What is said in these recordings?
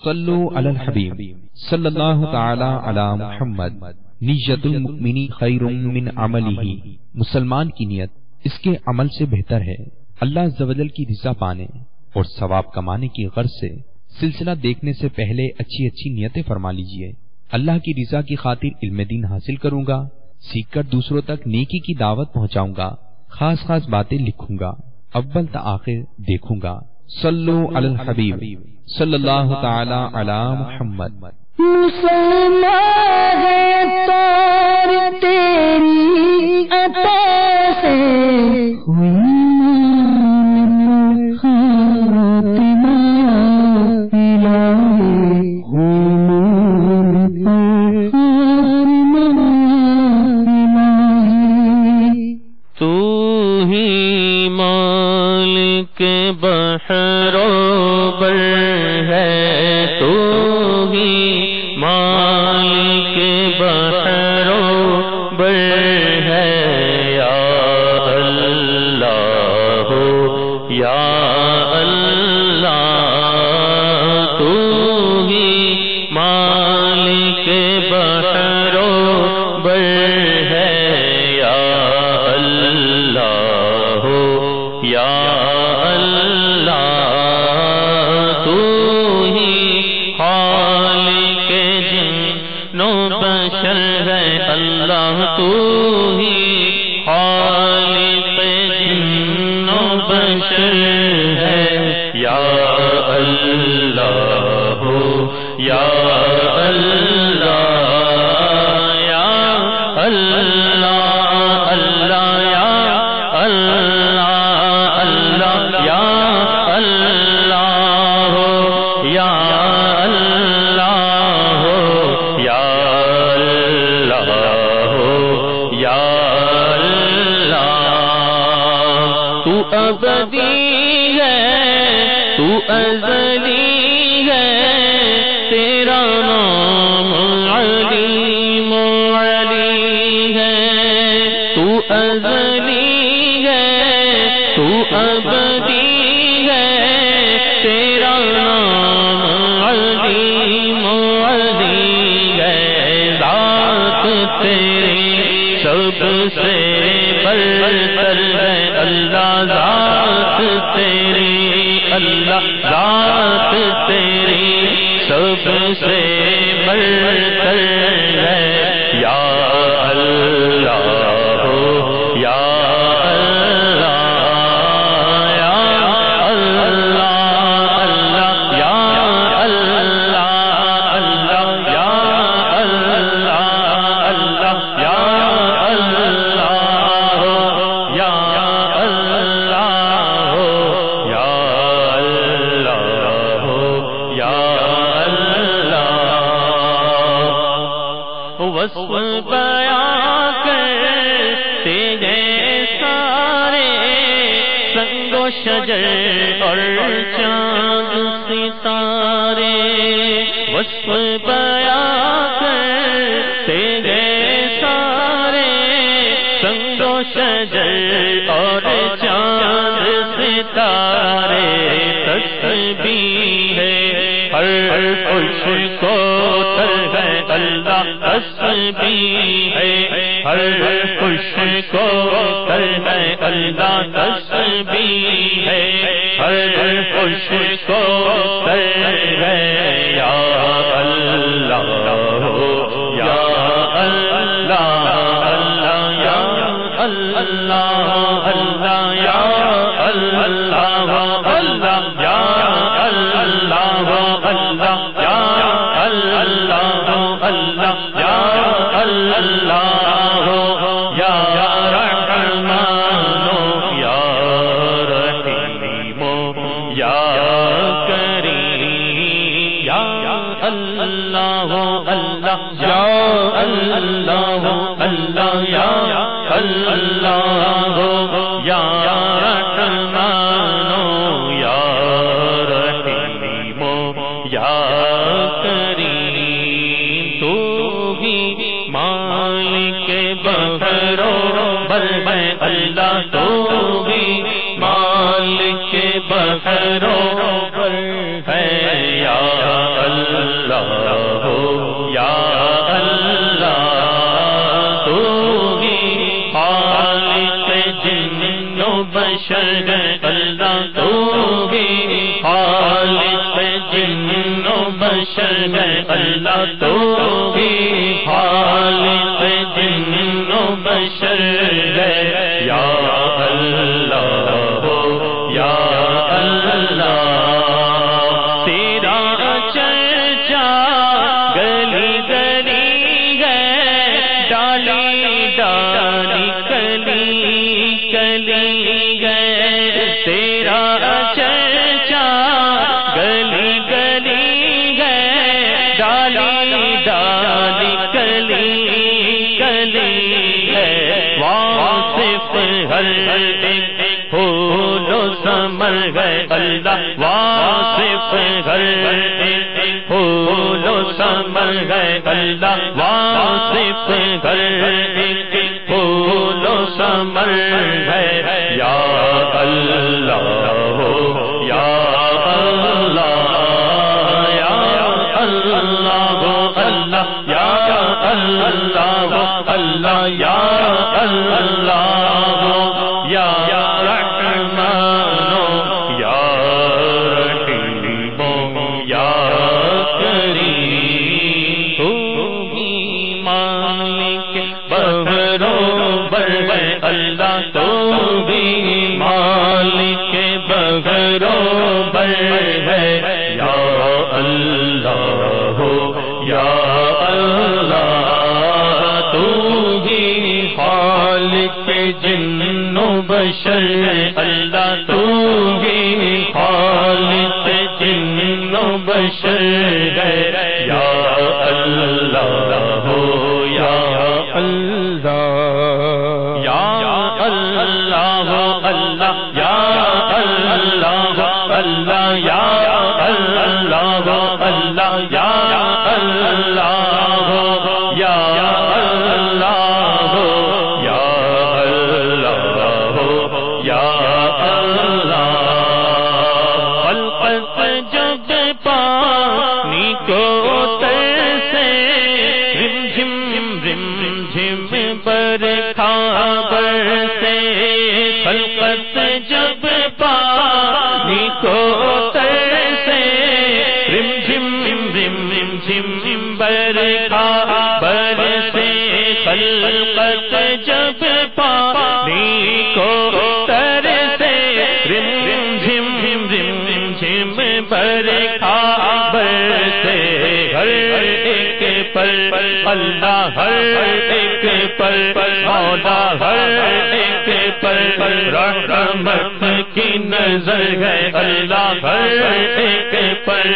صلو علی الحبیب صلی اللہ تعالی علی محمد۔ نیت المؤمن خیر من عملہ، مسلمان کی نیت اس کے عمل سے بہتر ہے۔ اللہ عز و جل کی رضا پانے اور ثواب کمانے کی غرض سے سلسلہ دیکھنے سے پہلے اچھی اچھی نیتیں فرما لیجئے۔ اللہ کی رضا کی خاطر علم دین حاصل کروں گا، سیکھ کر دوسروں تک نیکی کی دعوت پہنچاؤں گا، خاص خاص باتیں لکھوں گا، اول تا آخر دیکھوں گا۔ صلو علی الحبیب صلی اللہ تعالی علی محمد۔ مسلمان ہے تار تیری عطا سے ہوئی اللہ تو بھی مالک بخرو پر ہے یا اللہ جن و بشر ہے اللہ تو بھی خالق جن و بشر ہے یا اللہ ہو یا اللہ تیرا چرچا گلی گلی ہے ڈالی ڈالی کلی کلی ہے تیرا چرچا گلی گلی ہے ڈالی ڈالی کلی کلی ہے واصف ہر ایک پھول و ثمر ہے اللہ واصف ہر ایک پھول و ثمر ہے اللہ واصف ہر ایک پھول و ثمر ہے یا اللہ ہو یا اللہ یا اللہ ہو اللہ یا اللہ ہو اللہ یا اللہ ہو یا اللہ تو بھی مالک بغروبر ہے یا اللہ ہو یا اللہ تو بھی خالق جن و بشر ہے اللہ تو بھی خالق جن و بشر ہے یا اللہ ہو یا اللہ اللہ اللہ یا اللہ اللہ یا اللہ اللہ یا اللہ یا اللہ یا اللہ یا اللہ خلقت جب پانی کو ترسے رم جھم برکھا برسے خلقت جب پانی کو ترسے رم جھم برکھا برسے خلقت جب پانی کو ترسے رم جھم برکھا برسے ہر ایک پر اللہ ہر ایک پر مولا ہر ایک پر رحمت کی نظر ہے اللہ ہر ایک پر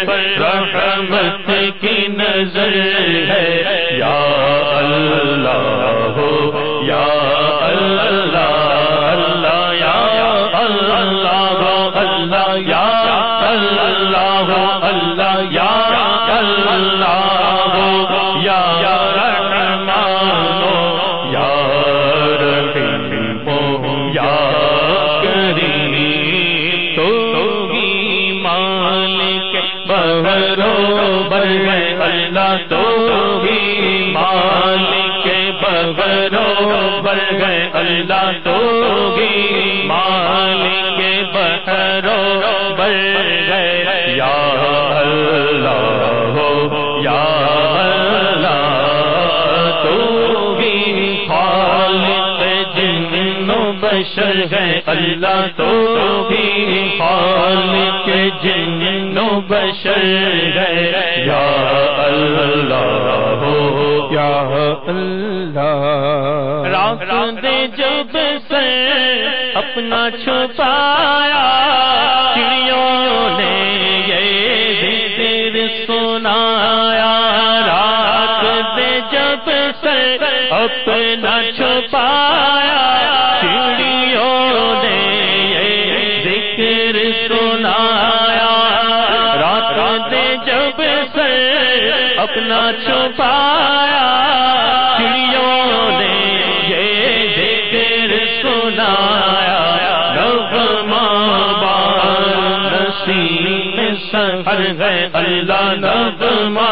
رحمت کی نظر ہے یا اللہ ہو یا اللہ اللہ یا اللہ ہو اللہ یا اللہ ہو اللہ یا اللہ ہو یا رحمان یا رحیم یا کریم تو بھی مالک بغروبر ہے اللہ تو بھی مالک بغروبر ہے اللہ تو بھی مالک بغروبر ہے یا اللہ ہو یا اللہ تو بھی خالق جن و بشر ہے اللہ تو بھی خالق جن و بشر ہے یا اللہ ہو یا اللہ رات دے جب سر اپنا چھپایا چڑیوں نے یہ ذکر سنایا رات دے جب سر اپنا چھپایا چڑیوں نے یہ ذکر سنایا رات دے جب سر اپنا چھپایا چڑیوں نے یہ ذکر سنایا نغمہ بار نسیم سحر ہے اللہ نغمہ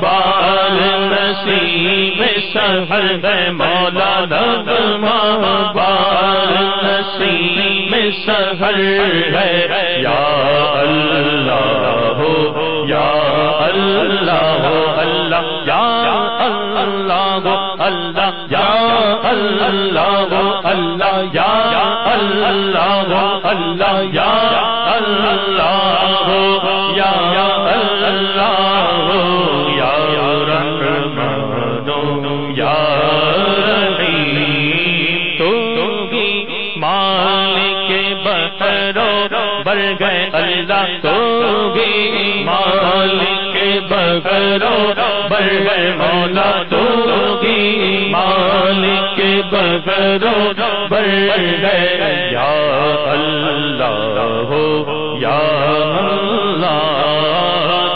بار نسیم سحر ہے مولا نغمہ بار نسیم سحر ہے یا اللہ ہو یا اللہ اللہ یا اللہ اللہ یا اللہ اللہ یا اللہ اللہ یا اللہ یا اللہ یا رحمان یا رحیم تو بھی مالک بحر و بر گئے اللہ تو بھی مالک بحر و بر گئے مولا تو بھی مالک بحر و بر گئے یا اللہ یا اللہ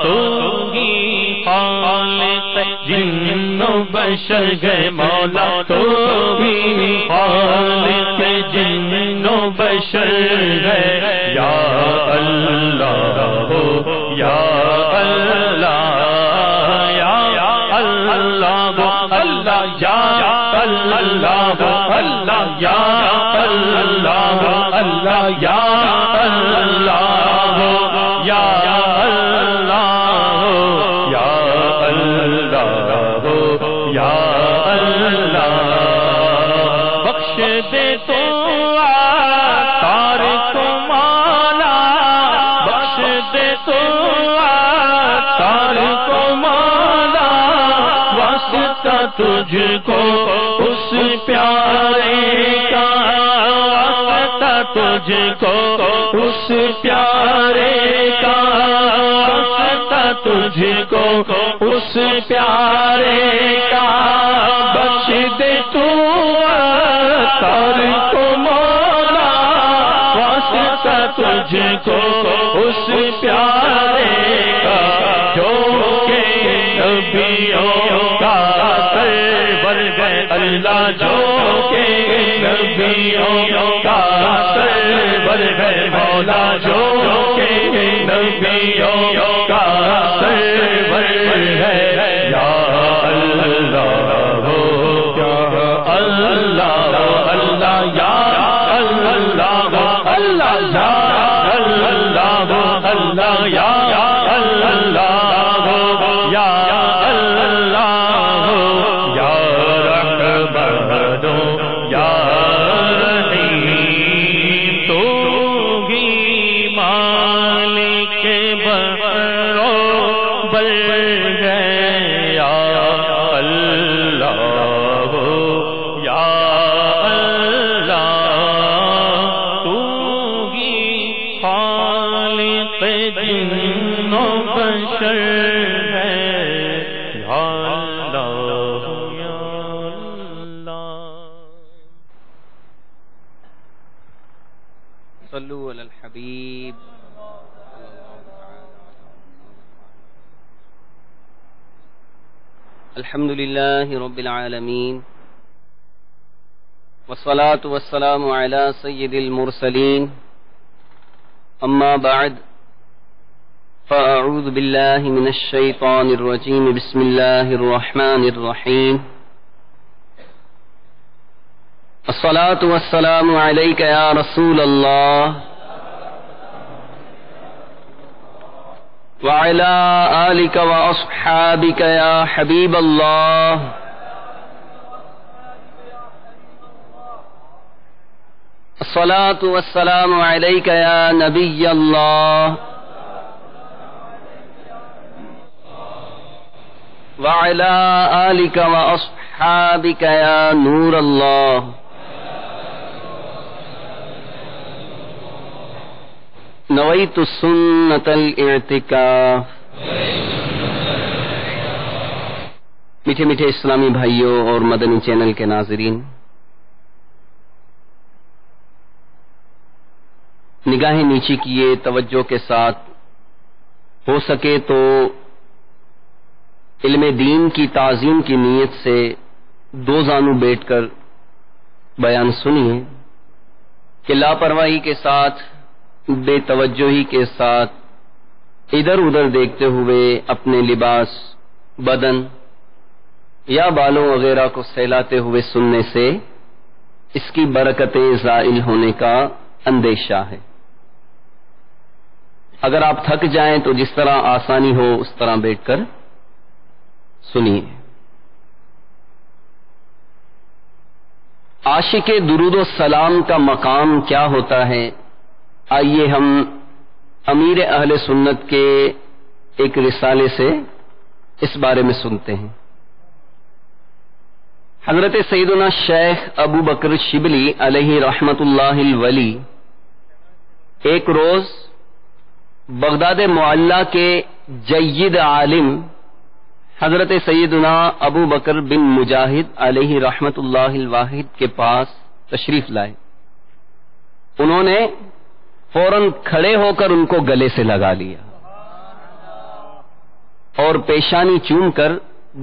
تو بھی خالق جن و بشر گئے مولا تو بھی خالق جن و بشر گئے یا اللہ یا اللہ یا اللہ اللہ یا اللہ اللہ یا اللہ اللہ یا اللہ یا اللہ یا اللہ یا اللہ بخش دے تو تار کو مالا بخش دے تو تار کو مالا واسطہ تجھ کو اس پیارے کا واسطہ تجھ کو اس پیارے کا واسطہ تجھ کو اس پیارے کا بخش دے تو تار کو مولا واسطہ تجھ کو اس پیارے کا جو کہ نبیوں کا سرور گئے اللہ جو کہ نبیوں کا سرور گئے مولا جو کہ نبیوں کا سرور ہے یا اللہ اللہ اللہ یا اللہ اللہ یا اللہ اللہ یا اللہ یا اللہ یا رحمان یا رحیم تو ہی مالک بحر و بر گئے یا اللہ یا اللہ تو ہی خالق جن و بشر ہے یا اللہ یا اللہ صلوا علی الحبیب الحمد للہ رب العالمین والصلاة والسلام علی سید المرسلین اما بعد فاعوذ باللہ من الشیطان الرجیم بسم اللہ الرحمن الرحیم الصلاة والسلام علیک یا رسول اللہ وعلى آلك وأصحابك يا حبيب الله الصلاة والسلام عليك يا نبي الله وعلى آلك وأصحابك يا نور الله نویت سنت الاعتکاف میٹھے میٹھے اسلامی بھائیوں اور مدنی چینل کے ناظرین، نگاہیں نیچی کیے توجہ کے ساتھ، ہو سکے تو علم دین کی تعظیم کی نیت سے دو زانو بیٹھ کر بیان سنیے کہ لاپرواہی کے ساتھ، بے توجہی کے ساتھ، ادھر ادھر دیکھتے ہوئے اپنے لباس، بدن یا بالوں وغیرہ کو سہلاتے ہوئے سننے سے اس کی برکتیں زائل ہونے کا اندیشہ ہے۔ اگر آپ تھک جائیں تو جس طرح آسانی ہو اس طرح بیٹھ کر سنیے. عاشق درود و سلام کا مقام کیا ہوتا ہے؟ آئیے ہم امیر اہل سنت کے ایک رسالے سے اس بارے میں سنتے ہیں. حضرت سیدنا شیخ ابو بکر شبلی علیہ رحمت اللہ الولی ایک روز بغداد معلیٰ کے جید عالم حضرت سیدنا ابو بکر بن مجاہد علیہ رحمت اللہ الواحد کے پاس تشریف لائے. انہوں نے فوراً کھڑے ہو کر ان کو گلے سے لگا لیا اور پیشانی چوم کر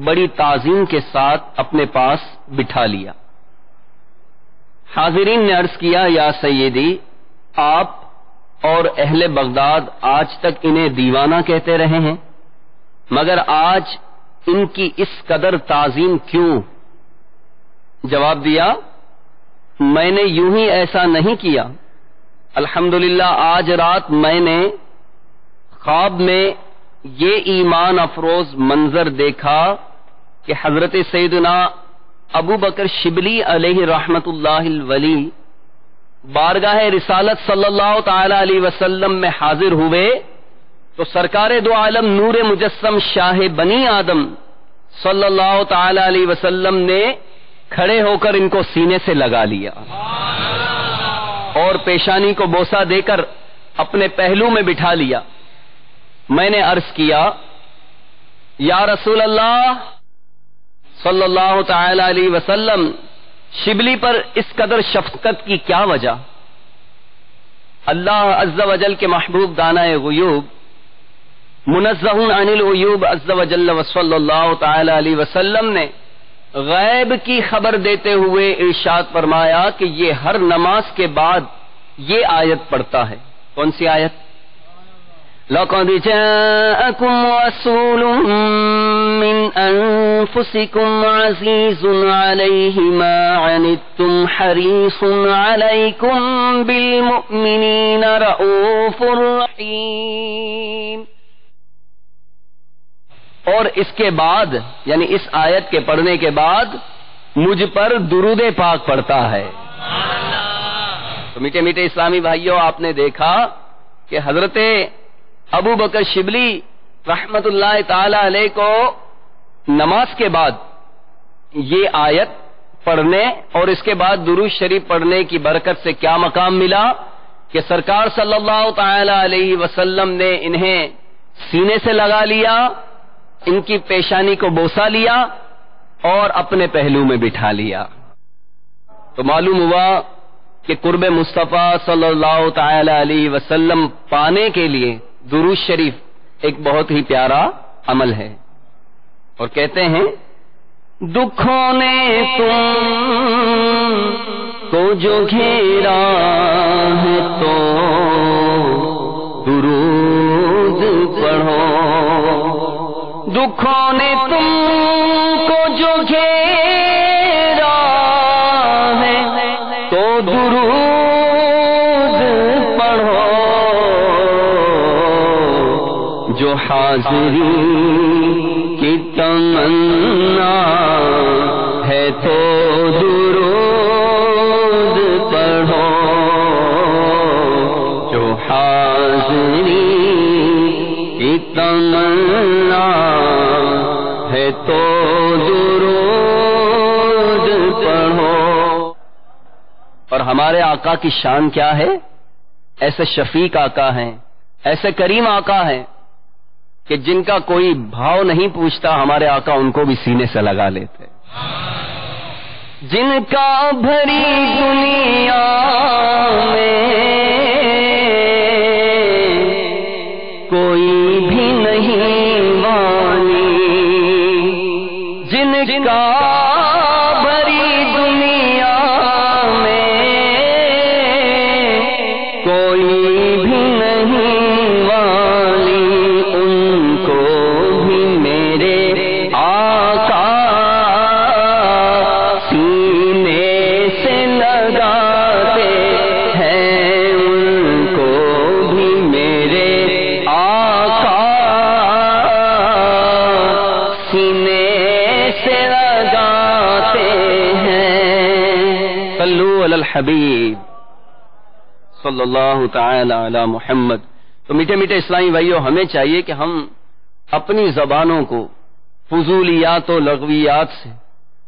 بڑی تعظیم کے ساتھ اپنے پاس بٹھا لیا. حاضرین نے عرض کیا، یا سیدی، آپ اور اہل بغداد آج تک انہیں دیوانہ کہتے رہے ہیں، مگر آج ان کی اس قدر تعظیم کیوں؟ جواب دیا، میں نے یوں ہی ایسا نہیں کیا. الحمدللہ آج رات میں نے خواب میں یہ ایمان افروز منظر دیکھا کہ حضرت سیدنا ابو بکر شبلی علیہ رحمت اللہ الولی بارگاہ رسالت صلی اللہ تعالی علیہ وسلم میں حاضر ہوئے تو سرکار دو عالم نور مجسم شاہ بنی آدم صلی اللہ تعالی علیہ وسلم نے کھڑے ہو کر ان کو سینے سے لگا لیا اور پیشانی کو بوسہ دے کر اپنے پہلو میں بٹھا لیا. میں نے عرض کیا، یا رسول اللہ صلی اللہ تعالی علیہ وسلم، شبلی پر اس قدر شفقت کی کیا وجہ؟ اللہ عز و جل کے محبوب دانہ غیوب منزہ عن العیوب عز و جل وصلی اللہ تعالی علیہ وسلم نے غیب کی خبر دیتے ہوئے ارشاد فرمایا کہ یہ ہر نماز کے بعد یہ آیت پڑھتا ہے. کون سی آیت؟ لَقَدْ جَاءَكُمْ رَسُولٌ مِّنْ أَنفُسِكُمْ عَزِيزٌ عَلَيْهِ مَا عَنِتُّمْ حَرِيصٌ عَلَيْكُمْ بِالْمُؤْمِنِينَ رَءُوفٌ رَحِيمٌ. اور اس کے بعد یعنی اس آیت کے پڑھنے کے بعد مجھ پر درود پاک پڑھتا ہے. تو میٹھے میٹھے اسلامی بھائیوں، آپ نے دیکھا کہ حضرت ابو بکر شبلی رحمت اللہ تعالی علیہ کو نماز کے بعد یہ آیت پڑھنے اور اس کے بعد درود شریف پڑھنے کی برکت سے کیا مقام ملا کہ سرکار صلی اللہ تعالی علیہ وسلم نے انہیں سینے سے لگا لیا، ان کی پیشانی کو بوسہ لیا اور اپنے پہلو میں بٹھا لیا. تو معلوم ہوا کہ قرب مصطفیٰ صلی اللہ تعالی علیہ وسلم پانے کے لیے درود شریف ایک بہت ہی پیارا عمل ہے. اور کہتے ہیں، دکھوں نے تم کو جو گھیرا ہے تو درود پڑھو. دکھوں نے تم کو جو گھیرا ہے تو درود پڑھو. جو حاضری کی تمنا ہے تو درود پڑھو. جو حاضری کی تمنا ہے تو درود پڑھو. اور ہمارے آقا کی شان کیا ہے؟ ایسے شفیق آقا ہیں، ایسے کریم آقا ہیں کہ جن کا کوئی بھاؤ نہیں پوچھتا، ہمارے آقا ان کو بھی سینے سے لگا لیتے. جن کا بھری دنیا میں کوئی بھی نہیں والی، جن کا بھری دنیا میں کوئی بھی نہیں والی، ان کو بھی میرے آقا سینے سے لگاتے ہیں. ان کو بھی میرے صلو علی الحبیب صلی اللہ تعالی علی محمد۔ تو میٹھے میٹھے اسلامی بھائیوں، ہمیں چاہیے کہ ہم اپنی زبانوں کو فضولیات و لغویات سے،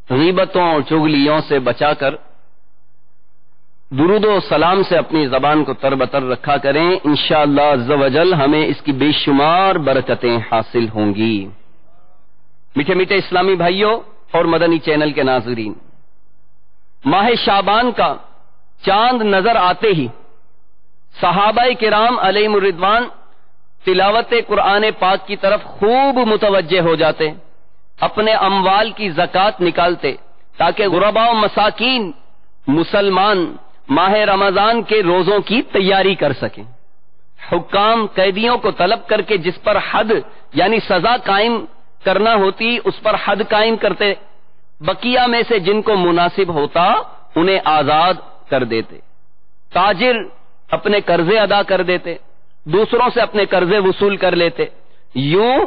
غیبتوں اور چغلیوں سے بچا کر درود و سلام سے اپنی زبان کو تر بتر رکھا کریں، انشاءاللہ عز و جل ہمیں اس کی بے شمار برکتیں حاصل ہوں گی۔ میٹھے میٹھے اسلامی بھائیوں اور مدنی چینل کے ناظرین، ماہ شعبان کا چاند نظر آتے ہی صحابہ کرام علیہم الرضوان تلاوت قرآن پاک کی طرف خوب متوجہ ہو جاتے، اپنے اموال کی زکوٰۃ نکالتے تاکہ غرباء و مساکین مسلمان ماہ رمضان کے روزوں کی تیاری کر سکیں۔ حکام قیدیوں کو طلب کر کے جس پر حد یعنی سزا قائم کرنا ہوتی اس پر حد قائم کرتے، بقیہ میں سے جن کو مناسب ہوتا انہیں آزاد کر دیتے، تاجر اپنے قرضے ادا کر دیتے، دوسروں سے اپنے قرضے وصول کر لیتے، یوں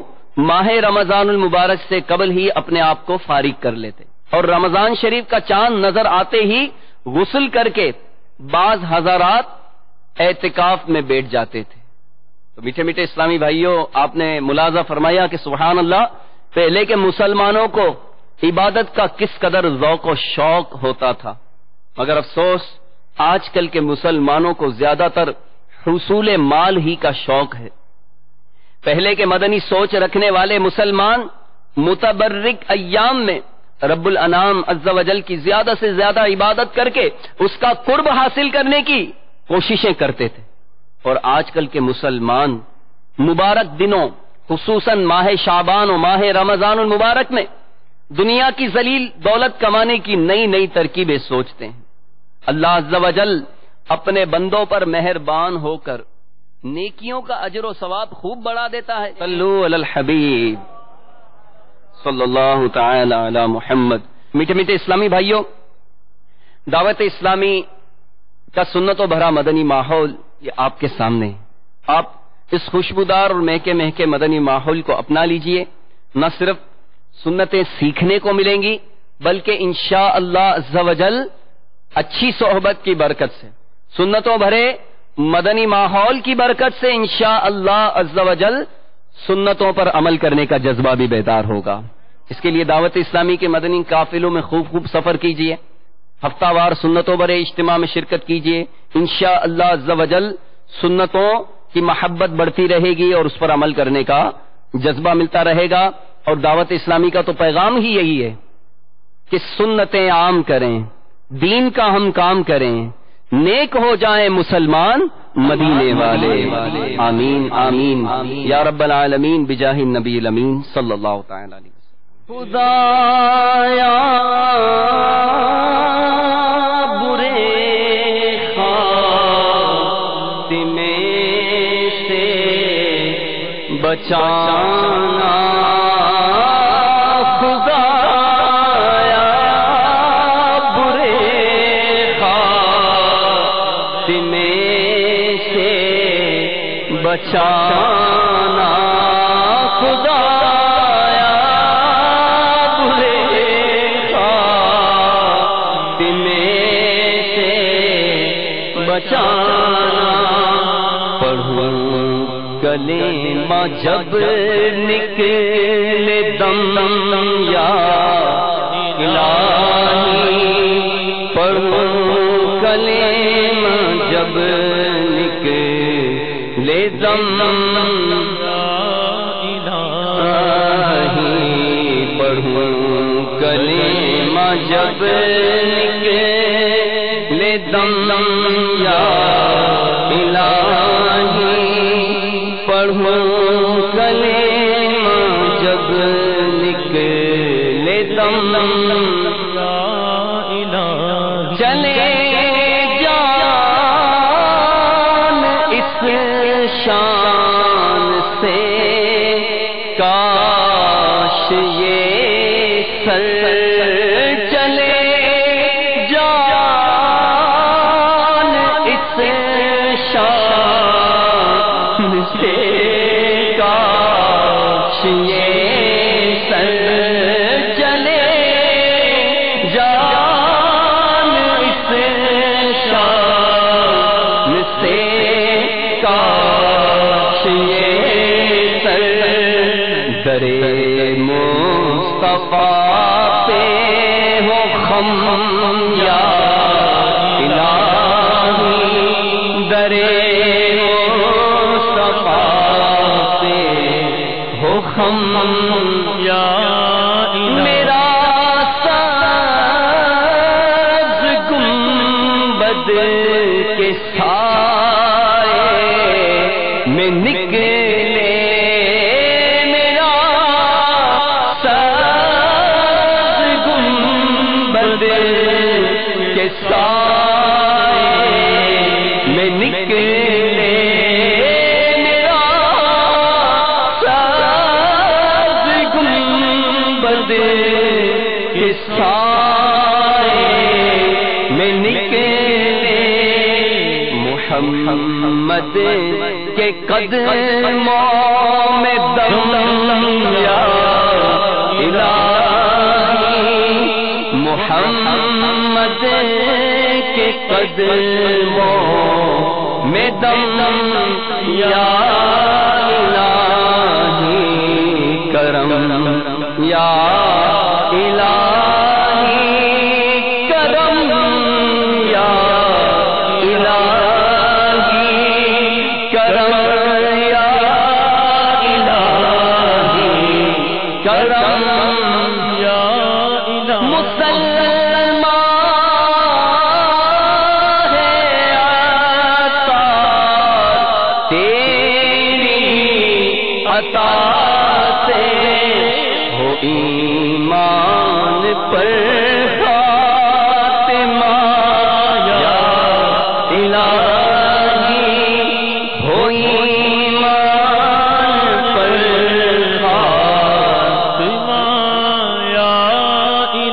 ماہ رمضان المبارک سے قبل ہی اپنے آپ کو فارغ کر لیتے، اور رمضان شریف کا چاند نظر آتے ہی غسل کر کے بعض حضرات اعتکاف میں بیٹھ جاتے تھے۔ تو میٹھے میٹھے اسلامی بھائیوں، آپ نے ملاحظہ فرمایا کہ سبحان اللہ، پہلے کے مسلمانوں کو عبادت کا کس قدر ذوق و شوق ہوتا تھا، مگر افسوس آج کل کے مسلمانوں کو زیادہ تر حصول مال ہی کا شوق ہے۔ پہلے کے مدنی سوچ رکھنے والے مسلمان متبرک ایام میں رب الانام عز و جل کی زیادہ سے زیادہ عبادت کر کے اس کا قرب حاصل کرنے کی کوششیں کرتے تھے، اور آج کل کے مسلمان مبارک دنوں خصوصاً ماہ شعبان و ماہ رمضان المبارک میں دنیا کی ذلیل دولت کمانے کی نئی نئی ترکیبیں سوچتے ہیں۔ اللہ عز و جل اپنے بندوں پر مہربان ہو کر نیکیوں کا اجر و ثواب خوب بڑھا دیتا ہے۔ صلو علی الحبیب صلی اللہ تعالی علی محمد۔ میٹھے میٹھے اسلامی بھائیوں، دعوت اسلامی کا سنتوں بھرا مدنی ماحول یہ آپ کے سامنے ہے۔ آپ اس خوشبودار اور مہکے مہکے مدنی ماحول کو اپنا لیجئے، نہ صرف سنتیں سیکھنے کو ملیں گی بلکہ انشاءاللہ عز و جل اچھی صحبت کی برکت سے، سنتوں بھرے مدنی ماحول کی برکت سے انشاءاللہ عز و جل سنتوں پر عمل کرنے کا جذبہ بھی بیدار ہوگا۔ اس کے لیے دعوت اسلامی کے مدنی قافلوں میں خوب خوب سفر کیجئے، ہفتہ وار سنتوں بھرے اجتماع میں شرکت کیجئے، انشاءاللہ عز و جل سنتوں کی محبت بڑھتی رہے گی اور اس پر عمل کرنے کا جذبہ ملتا رہے گا۔ اور دعوت اسلامی کا تو پیغام ہی یہی ہے کہ سنتیں عام کریں، دین کا ہم کام کریں، نیک ہو جائیں مسلمان مدینے والے، آمین آمین یا رب العالمین بجاہ النبی الامین صلی اللہ تعالی علیہ وسلم۔ خدایا برے خاتمے سے بچانا، بچانا خدایا برے خاتمے سے بچانا، پڑھوں کلمہ جب نکلے دم یا الہی، پڑھوں کلمہ جب لے دم الہی، پڑھوں کلمہ جب نکلے دم یا الہی، پڑھوں کلمہ جب نکلے دم چلے شان سے کاش یہ سر چلے جان اس شان سے، کاش یہ سر چلے جان اس مصطفیٰ پہ ہو خم یا الہی، در مصطفیٰ پہ ہو خم یا میرا ساز گنبد کے سائے میں نکلے، میرا ساز گنبد کے سائے میں نکلے، میرا ساز گنبد کے سائے میں نکلے، محمد کے قدموں میں دم یا الہی، محمد کے قدموں میں دم یا الہی، کرم یا الہی، کرم یا الہی، کرم یا الہی، کرم یا الہی، مسلمان ہے عطا تیری عطا سے، ہو ایمان پر خاتمہ یا الہی، ہو ایمان پر خاتمہ یا الہی،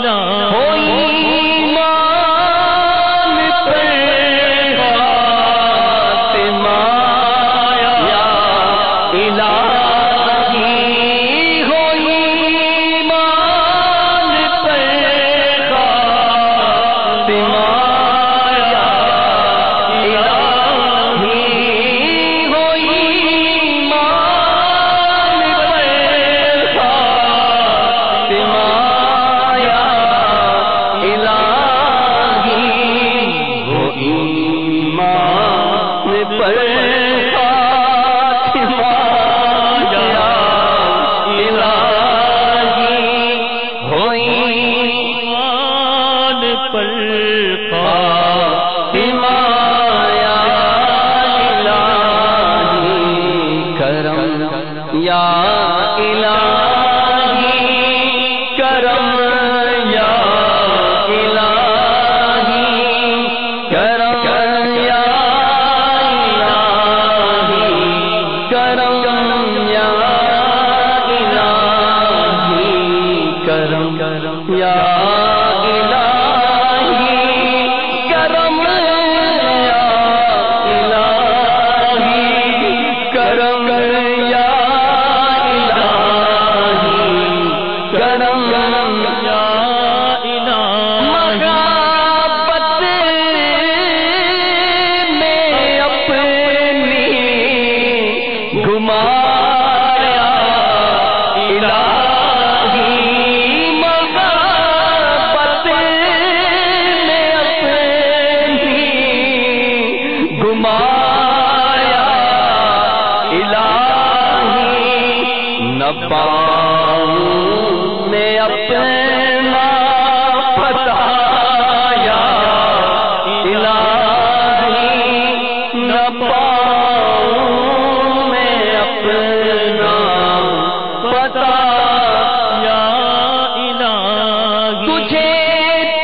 ہو ایمان پر خاتمہ یا الہی، ہو ایمان پر خاتمہ یا الہی، ہو ایمان پر خاتمہ یا الہی، ہو ایمان پر خاتمہ یا الہی، ہو ایمان پر خاتمہ یا الہی، کرم یا الہی، کرم یا الہی، کرم یا الہی، کرم یا الہی، کرم یا الہی، کرم یا الہی، کرم یا الہی، کرم یا الہی، محبت میں اپنی گمایا الہی، محبت میں اپنی گمایا الہی، نہ پاؤں میں اپنا بتایا الہی، نہ پاؤں میں اپنا بتایا الہی، تجھے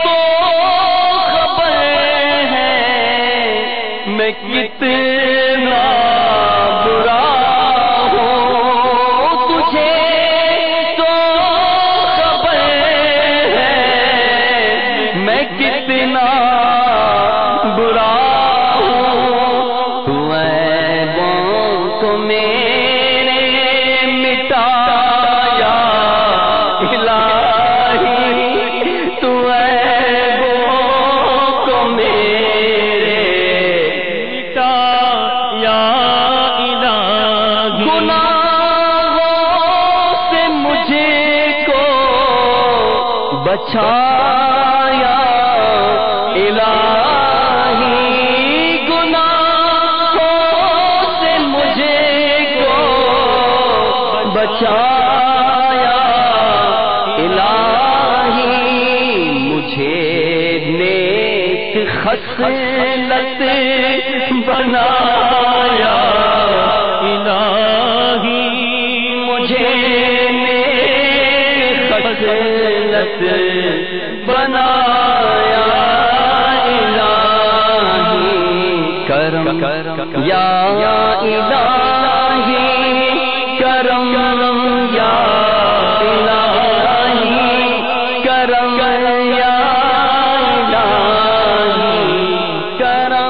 تو خبر ہے میں کتنا برا ہوں، تجھے تو خبر ہے میں کتنا برا ہوں، تو عیبوں کو میرے مٹایا الہی، تو عیبوں کو میرے مٹایا الہی، گناہوں سے مجھے بچایا الہی گناہوں سے مجھے کو بچایا الہی مجھے نیک خصلت بنایا الہی مجھے نیک خصلت بنایا الہی کرم یا الہی کرم یا الہی کرم یا الہی کرم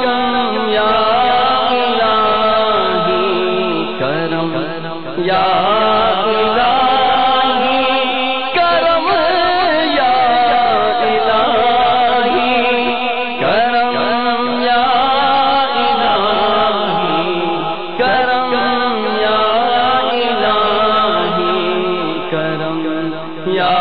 یا الہی کرم یا الہی کرم یا الہی کرم یا الہی کرم یا الہی کرم یا الہی کرم یا الہی کرم یا الہی کرم یا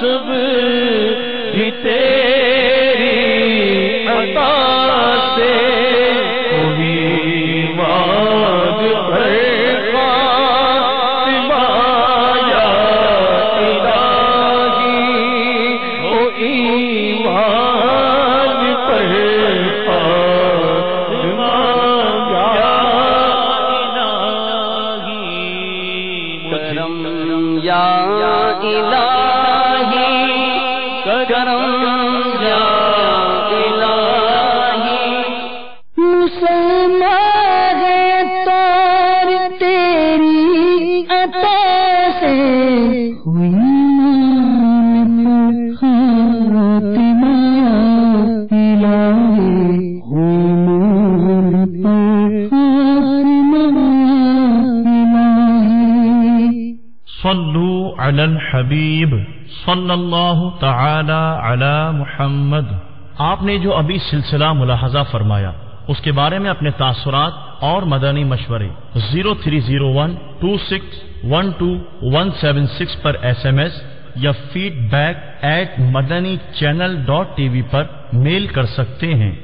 سب بھی تیری عطا سے کوئی مانگ پر فاطمہ یا الہی او ایمان پر فاطمہ یا الہی کرم یا الہی کرم یا الہی مسلمان ہے تار تیری عطا سے ہوئی مان فاطمہ الہی ہوئی مان فاطمہ الہی صلو علی الحبیب صلی اللہ تعالی علی محمد۔ آپ نے جو ابھی سلسلہ ملاحظہ فرمایا اس کے بارے میں اپنے تاثرات اور مدنی مشورے 030126127176 پر SMS یا feedback@madanichannel.tv پر میل کر سکتے ہیں۔